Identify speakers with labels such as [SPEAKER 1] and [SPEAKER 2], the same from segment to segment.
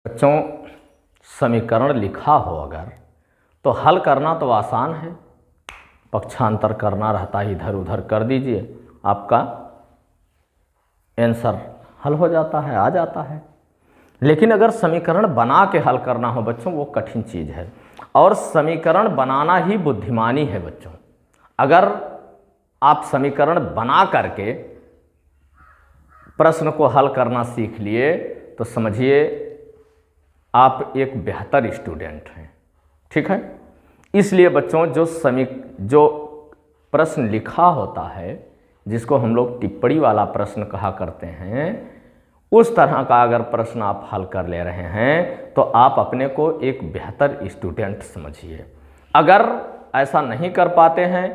[SPEAKER 1] बच्चों, समीकरण लिखा हो अगर तो हल करना तो आसान है, पक्षांतर करना रहता है, इधर उधर कर दीजिए, आपका आंसर हल हो जाता है, आ जाता है। लेकिन अगर समीकरण बना के हल करना हो बच्चों, वो कठिन चीज़ है। और समीकरण बनाना ही बुद्धिमानी है बच्चों। अगर आप समीकरण बना करके प्रश्न को हल करना सीख लिए तो समझिए आप एक बेहतर स्टूडेंट हैं। ठीक है, इसलिए बच्चों जो प्रश्न लिखा होता है, जिसको हम लोग टिप्पणी वाला प्रश्न कहा करते हैं, उस तरह का अगर प्रश्न आप हल कर ले रहे हैं तो आप अपने को एक बेहतर स्टूडेंट समझिए। अगर ऐसा नहीं कर पाते हैं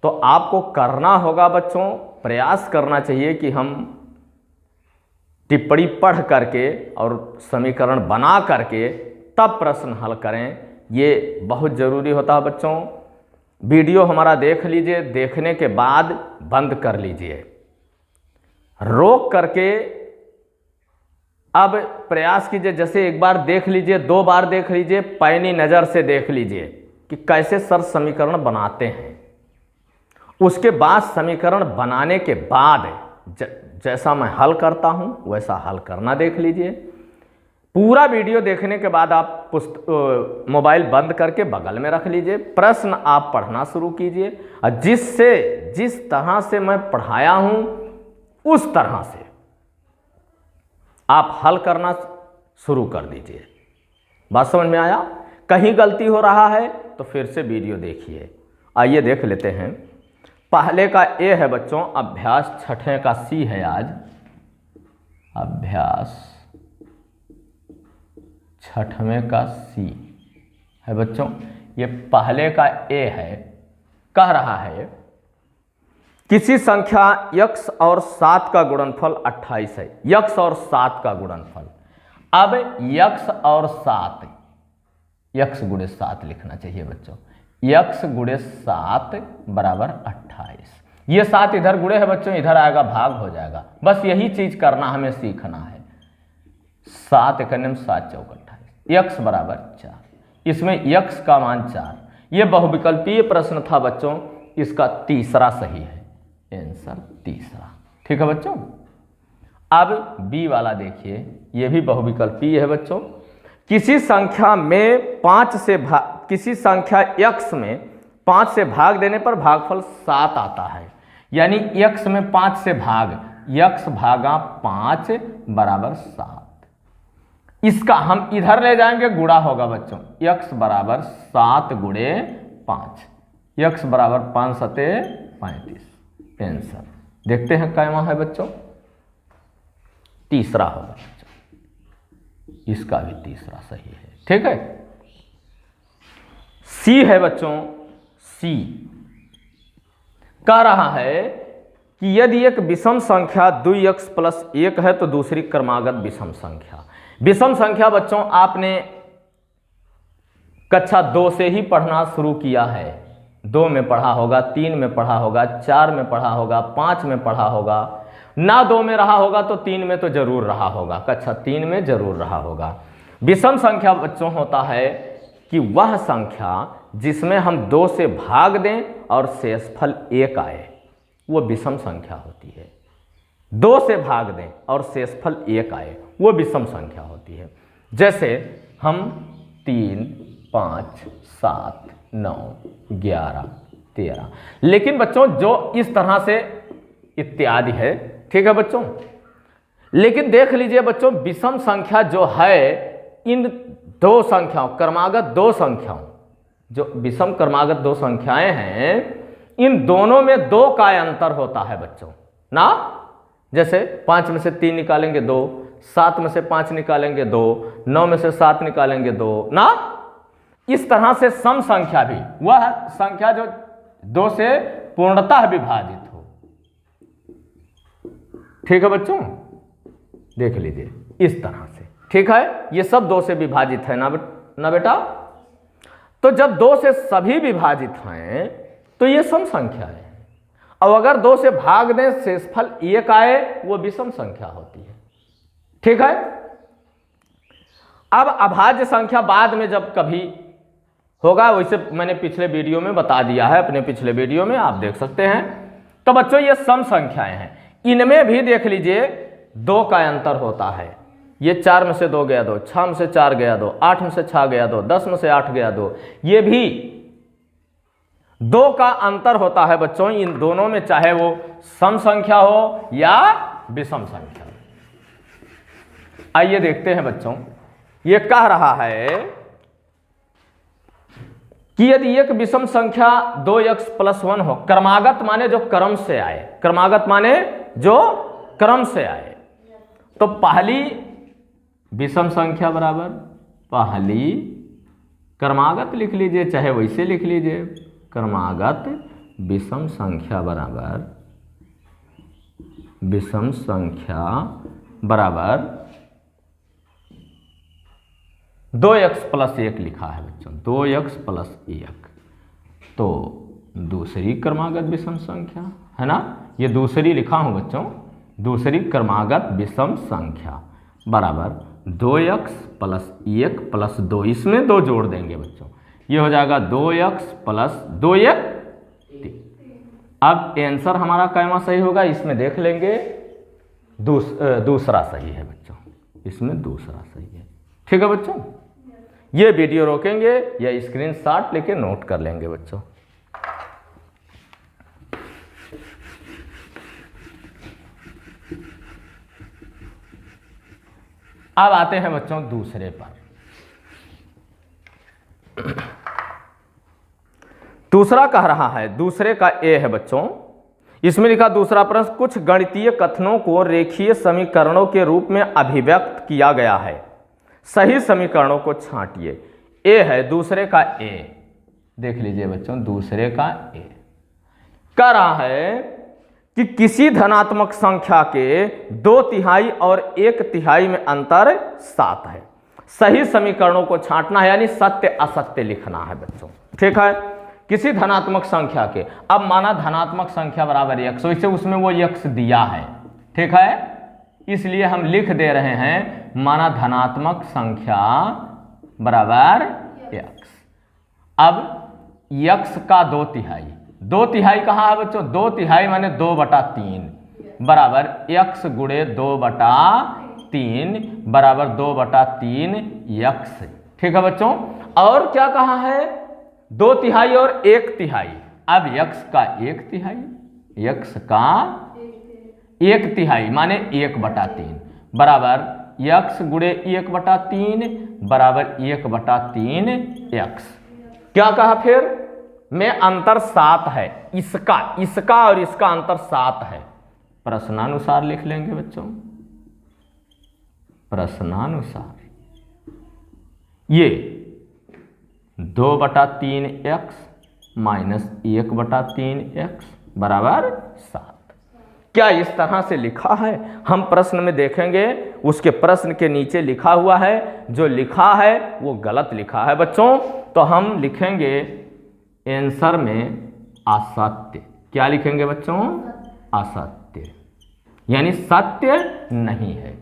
[SPEAKER 1] तो आपको करना होगा बच्चों, प्रयास करना चाहिए कि हम टिप्पणी पढ़ करके और समीकरण बना करके तब प्रश्न हल करें। ये बहुत ज़रूरी होता है बच्चों। वीडियो हमारा देख लीजिए, देखने के बाद बंद कर लीजिए, रोक करके अब प्रयास कीजिए। जैसे एक बार देख लीजिए, दो बार देख लीजिए, पैनी नज़र से देख लीजिए कि कैसे सर समीकरण बनाते हैं। उसके बाद समीकरण बनाने के बाद जैसा मैं हल करता हूं वैसा हल करना देख लीजिए। पूरा वीडियो देखने के बाद आप मोबाइल बंद करके बगल में रख लीजिए, प्रश्न आप पढ़ना शुरू कीजिए और जिस तरह से मैं पढ़ाया हूं उस तरह से आप हल करना शुरू कर दीजिए। बात समझ में आया? कहीं गलती हो रहा है तो फिर से वीडियो देखिए। आइए देख लेते हैं। पहले का ए है बच्चों अभ्यास, छठवें का सी है आज अभ्यास, छठवें का सी है बच्चों। ये पहले का ए है, कह रहा है किसी संख्या x और 7 का गुणनफल 28 है। x और 7 का गुणनफल, अब x और 7, x गुणे 7 लिखना चाहिए बच्चों। x गुणे 7 बराबर 28। ये 7 इधर गुणे है बच्चों, इधर आएगा भाग हो जाएगा। बस यही चीज करना हमें सीखना है। 7 एकम 7 चौक 28, x बराबर 4। इसमें x का मान 4। ये बहुविकल्पीय प्रश्न था बच्चों, इसका तीसरा सही है आंसर, तीसरा। ठीक है बच्चों। अब बी वाला देखिए, ये भी बहुविकल्पीय है बच्चों। किसी संख्या में 5 से किसी संख्या x में 5 से भाग देने पर भागफल 7 आता है। यानी x में 5 से भाग, x भागा 5 बराबर 7। इसका हम इधर ले जाएंगे, गुणा होगा बच्चों। x बराबर 7 गुणे 5, x बराबर 5 सते 35। आंसर देखते हैं कैमा है बच्चों, तीसरा होगा बच्चों। इसका भी तीसरा सही है। ठीक है। सी है बच्चों, सी कह रहा है कि यदि एक विषम संख्या 2x प्लस 1 है तो दूसरी क्रमागत विषम संख्या। विषम संख्या बच्चों आपने कक्षा 2 से ही पढ़ना शुरू किया है। 2 में पढ़ा होगा, 3 में पढ़ा होगा, 4 में पढ़ा होगा, 5 में पढ़ा होगा, ना 2 में रहा होगा तो 3 में तो जरूर रहा होगा, कक्षा 3 में जरूर रहा होगा। विषम संख्या बच्चों होता है कि वह संख्या जिसमें हम 2 से भाग दें और शेषफल 1 आए, वो विषम संख्या होती है। 2 से भाग दें और शेषफल 1 आए, वो विषम संख्या होती है। जैसे हम 3, 5, 7, 9, 11, 13। लेकिन बच्चों जो इस तरह से इत्यादि है, ठीक है बच्चों। लेकिन देख लीजिए बच्चों, विषम संख्या जो है, इन दो संख्याओं, क्रमागत 2 संख्याओं, जो विषम क्रमागत 2 संख्याएं हैं, इन दोनों में 2 का अंतर होता है बच्चों ना। जैसे 5 में से 3 निकालेंगे 2, 7 में से 5 निकालेंगे 2, 9 में से 7 निकालेंगे 2 ना। इस तरह से सम संख्या भी वह संख्या जो 2 से पूर्णतः विभाजित हो। ठीक है बच्चों, देख लीजिए इस तरह से। ठीक है, ये सब 2 से विभाजित है ना बेटा। तो जब 2 से सभी विभाजित हैं तो ये सम संख्या है। अब अगर 2 से भाग दें, शेषफल 1 आए, वो विषम संख्या होती है। ठीक है। अब अभाज्य संख्या बाद में जब कभी होगा, वैसे मैंने पिछले वीडियो में बता दिया है, अपने पिछले वीडियो में आप देख सकते हैं। तो बच्चों ये सम संख्याएं हैं, इनमें भी देख लीजिए 2 का अंतर होता है। ये 4 में से 2 गया 2, 6 में से 4 गया 2, 8 में से 6 गया 2, 10 में से 8 गया 2, ये भी 2 का अंतर होता है बच्चों इन दोनों में, चाहे वो सम संख्या हो या विषम संख्या। आइए देखते हैं बच्चों, ये कह रहा है कि यदि एक विषम संख्या 2x + 1 हो, क्रमागत माने जो क्रम से आए, क्रमागत माने जो क्रम से आए, तो पहली विषम संख्या बराबर पहली क्रमागत लिख लीजिए, चाहे वैसे लिख लीजिए, क्रमागत विषम संख्या बराबर विषम संख्या बराबर 2x + 1 लिखा है बच्चों, 2x + 1, तो दूसरी क्रमागत विषम संख्या है ना, ये दूसरी लिखा हूं बच्चों, दूसरी क्रमागत विषम संख्या बराबर 2x + 1 + 2, इसमें 2 जोड़ देंगे बच्चों, ये हो जाएगा 2x + 2 1 3। अब आंसर हमारा कैमा सही होगा, इसमें देख लेंगे, दूसरा सही है बच्चों, इसमें दूसरा सही है। ठीक है बच्चों, ये वीडियो रोकेंगे या स्क्रीनशॉट लेके नोट कर लेंगे बच्चों। अब आते हैं बच्चों दूसरे पर। दूसरा कह रहा है, दूसरे का ए है बच्चों, इसमें लिखा दूसरा प्रश्न, कुछ गणितीय कथनों को रेखीय समीकरणों के रूप में अभिव्यक्त किया गया है, सही समीकरणों को छांटिए। ए है दूसरे का ए, देख लीजिए बच्चों, दूसरे का ए कह रहा है कि किसी धनात्मक संख्या के 2/3 और 1/3 में अंतर 7 है, सही समीकरणों को छांटना है, यानी सत्य असत्य लिखना है बच्चों। ठीक है, किसी धनात्मक संख्या के, अब माना धनात्मक संख्या बराबर x, वैसे उसमें वो x दिया है, ठीक है, इसलिए हम लिख दे रहे हैं माना धनात्मक संख्या बराबर x। अब x का 2/3, 2/3 कहाँ है बच्चों, 2/3 माने 2/3 बराबर x गुणे 2/3 बराबर 2/3 x। ठीक है बच्चों, और क्या कहा है, 2/3 और 1/3, अब x का 1/3, x का 1/3 माने 1/3 बराबर x गुणे 1/3 बराबर 1/3 x। क्या कहा फिर, में अंतर 7 है, इसका और इसका अंतर 7 है, प्रश्नानुसार लिख लेंगे बच्चों, प्रश्नानुसार ये 2/3x माइनस 1/3x बराबर 7। क्या इस तरह से लिखा है, हम प्रश्न में देखेंगे, उसके प्रश्न के नीचे लिखा हुआ है, जो लिखा है वो गलत लिखा है बच्चों, तो हम लिखेंगे आंसर में असत्य। क्या लिखेंगे बच्चों, असत्य, यानी सत्य नहीं है।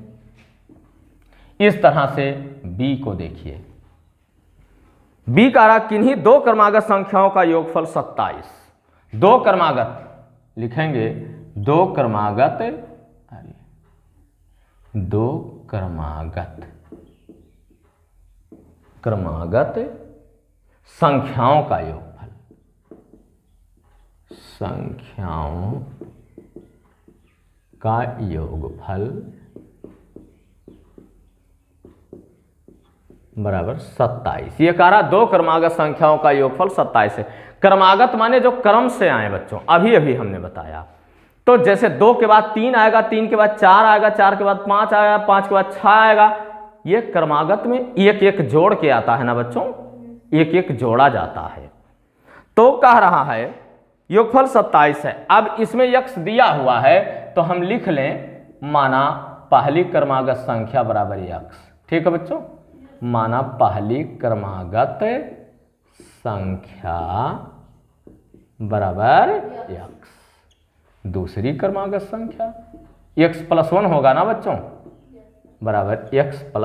[SPEAKER 1] इस तरह से बी को देखिए, बी का रहा किन्हीं 2 क्रमागत संख्याओं का योगफल 27, 2 क्रमागत लिखेंगे, 2 क्रमागत, 2 क्रमागत संख्याओं का योगफल, संख्याओं का योगफल बराबर 27। ये कह रहा 2 क्रमागत संख्याओं का योगफल 27 है। क्रमागत माने जो क्रम से आए बच्चों, अभी अभी हमने बताया, तो जैसे 2 के बाद 3 आएगा, 3 के बाद 4 आएगा, 4 के बाद 5 आएगा, 5 के बाद 6 आएगा, ये क्रमागत में एक एक जोड़ के आता है ना बच्चों, एक एक जोड़ा जाता है। तो कह रहा है योगफल 27 है। अब इसमें x दिया हुआ है तो हम लिख लें, माना पहली क्रमागत संख्या बराबर x। ठीक है बच्चों, माना पहली क्रमागत संख्या बराबर x, दूसरी क्रमागत संख्या x + 1 होगा ना बच्चों, बराबर x +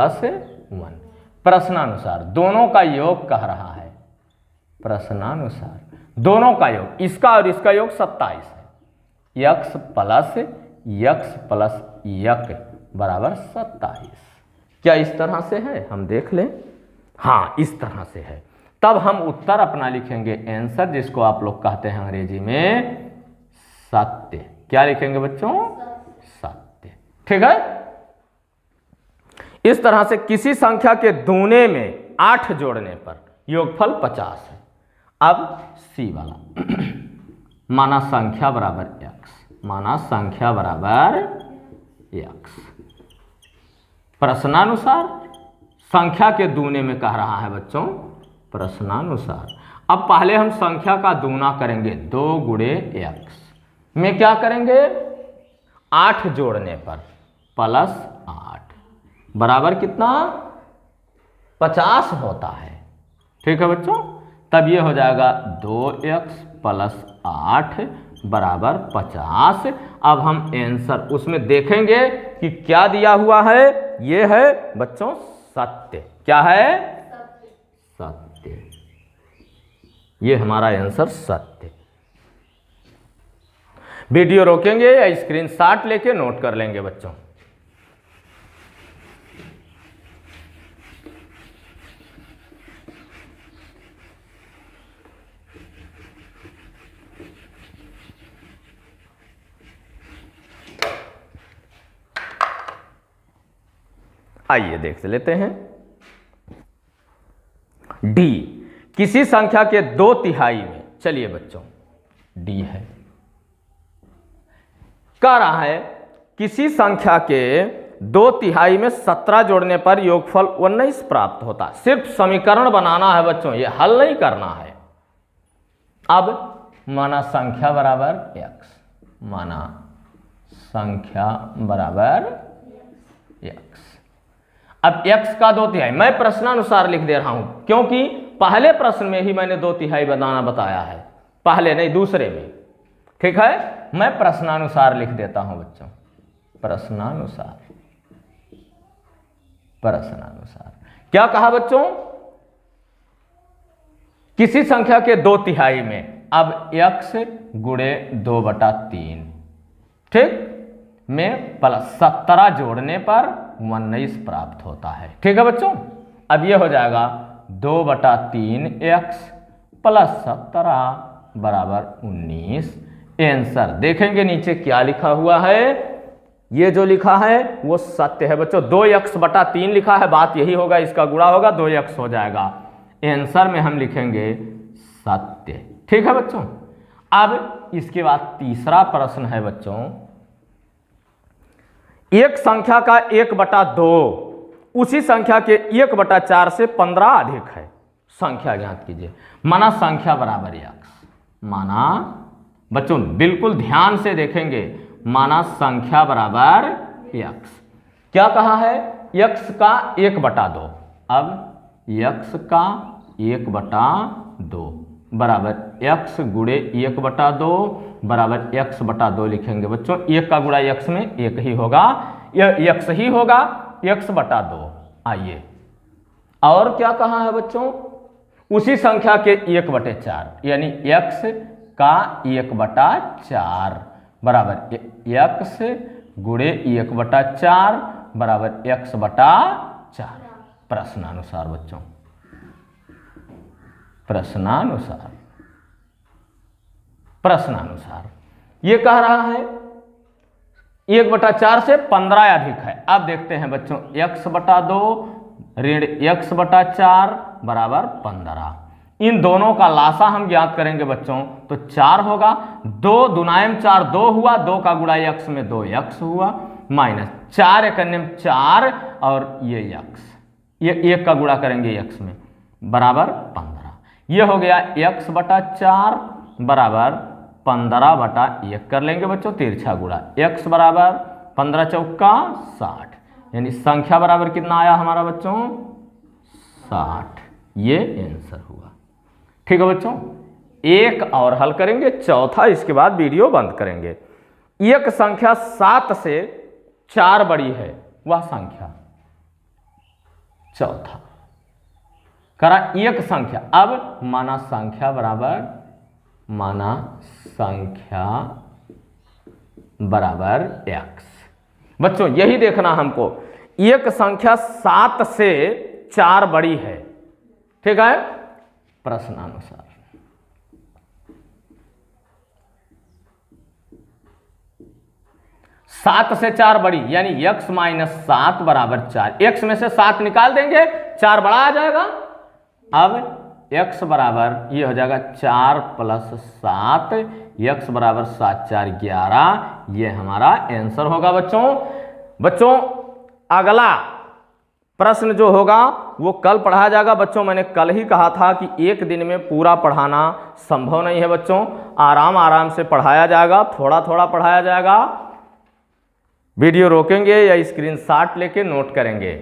[SPEAKER 1] 1। प्रश्नानुसार दोनों का योग कह रहा है, प्रश्नानुसार दोनों का योग, इसका और इसका योग 27 है। यक्स प्लस यक बराबर 27। क्या इस तरह से है, हम देख लें। हाँ, इस तरह से है। तब हम उत्तर अपना लिखेंगे आंसर, जिसको आप लोग कहते हैं अंग्रेजी में सत्य। क्या लिखेंगे बच्चों, सत्य। ठीक है। इस तरह से किसी संख्या के दूने में 8 जोड़ने पर योगफल 50 है। अब सी वाला माना संख्या बराबर x, माना संख्या बराबर x। प्रश्नानुसार संख्या के दूने में कह रहा है बच्चों, प्रश्नानुसार। अब पहले हम संख्या का दूना करेंगे, 2 गुणे x में क्या करेंगे, 8 जोड़ने पर प्लस 8 बराबर कितना, 50 होता है। ठीक है बच्चों। तब ये हो जाएगा 2x प्लस 8 बराबर 50। अब हम आंसर उसमें देखेंगे कि क्या दिया हुआ है। ये है बच्चों सत्य। क्या है, सत्य। ये हमारा आंसर सत्य। वीडियो रोकेंगे या स्क्रीनशॉट लेके नोट कर लेंगे बच्चों। आइए देख लेते हैं। डी, किसी संख्या के 2/3 में, चलिए बच्चों डी है, कह रहा है किसी संख्या के 2/3 में 17 जोड़ने पर योगफल 19 प्राप्त होता है। सिर्फ समीकरण बनाना है बच्चों, ये हल नहीं करना है। अब माना संख्या बराबर x, माना संख्या बराबर x। अब x का 2/3 मैं प्रश्नानुसार लिख दे रहा हूं, क्योंकि पहले प्रश्न में ही मैंने 2/3 बनाना बताया है, पहले नहीं दूसरे में। ठीक है। मैं प्रश्नानुसार लिख देता हूं बच्चों, प्रश्नानुसार। प्रश्नानुसार क्या कहा बच्चों, किसी संख्या के 2/3 में, अब x गुणे 2/3 ठीक में प्लस 17 जोड़ने पर 19 प्राप्त होता है। ठीक है बच्चों। अब ये हो जाएगा 2/3x प्लस 17 बराबर 19। आंसर देखेंगे नीचे क्या लिखा हुआ है। ये जो लिखा है वो सत्य है बच्चों। 2x/3 लिखा है, बात यही होगा, इसका गुणा होगा 2x हो जाएगा। आंसर में हम लिखेंगे सत्य। ठीक है बच्चों। अब इसके बाद तीसरा प्रश्न है बच्चों, एक संख्या का 1/2 उसी संख्या के 1/4 से 15 अधिक है। संख्या ज्ञात कीजिए। माना संख्या बराबर x, माना बच्चों बिल्कुल ध्यान से देखेंगे, माना संख्या बराबर x। क्या कहा है, x का 1/2। अब x का 1/2 बराबर x गुणे 1/2 बराबर x/2 लिखेंगे बच्चों। 1 का गुणा x में 1 ही होगा, यह x ही होगा, x/2। आइए और क्या कहा है बच्चों, उसी संख्या के 1/4 यानी x का 1/4 बराबर x गुणे 1/4 बराबर x/4। प्रश्नानुसार बच्चों, प्रश्नानुसार, प्रश्नानुसार ये कह रहा है 1/4 से 15 अधिक है। अब देखते हैं बच्चों, x/2 ऋण x/4 बराबर 15। इन दोनों का लासा हम ज्ञात करेंगे बच्चों, तो 4 होगा। 2 दुनायम 4 2 हुआ, 2 का गुणा x में 2x हुआ, माइनस 4 एकन्यम 4 और ये x, ये 1 का गुणा करेंगे x में बराबर 15। ये हो गया x/4 बराबर 15/1 कर लेंगे बच्चों, तिरछा गुणा x बराबर 15 चौका 60, यानी संख्या बराबर कितना आया हमारा बच्चों, 60। ये आंसर हुआ। ठीक है बच्चों। एक और हल करेंगे, चौथा, इसके बाद वीडियो बंद करेंगे। एक संख्या 7 से 4 बड़ी है, वह संख्या। चौथा करा एक संख्या। अब माना संख्या बराबर x। बच्चों यही देखना हमको, एक संख्या 7 से 4 बड़ी है, ठीक है, प्रश्नानुसार। सात से 4 बड़ी, यानी x माइनस 7 बराबर 4। x में से 7 निकाल देंगे, 4 बड़ा आ जाएगा। अब x बराबर ये हो जाएगा 4 प्लस 7, x बराबर 7 4 11। ये हमारा आंसर होगा बच्चों। अगला प्रश्न जो होगा वो कल पढ़ाया जाएगा। बच्चों मैंने कल ही कहा था कि एक दिन में पूरा पढ़ाना संभव नहीं है बच्चों, आराम से पढ़ाया जाएगा, थोड़ा थोड़ा पढ़ाया जाएगा। वीडियो रोकेंगे या स्क्रीनशॉट लेके नोट करेंगे।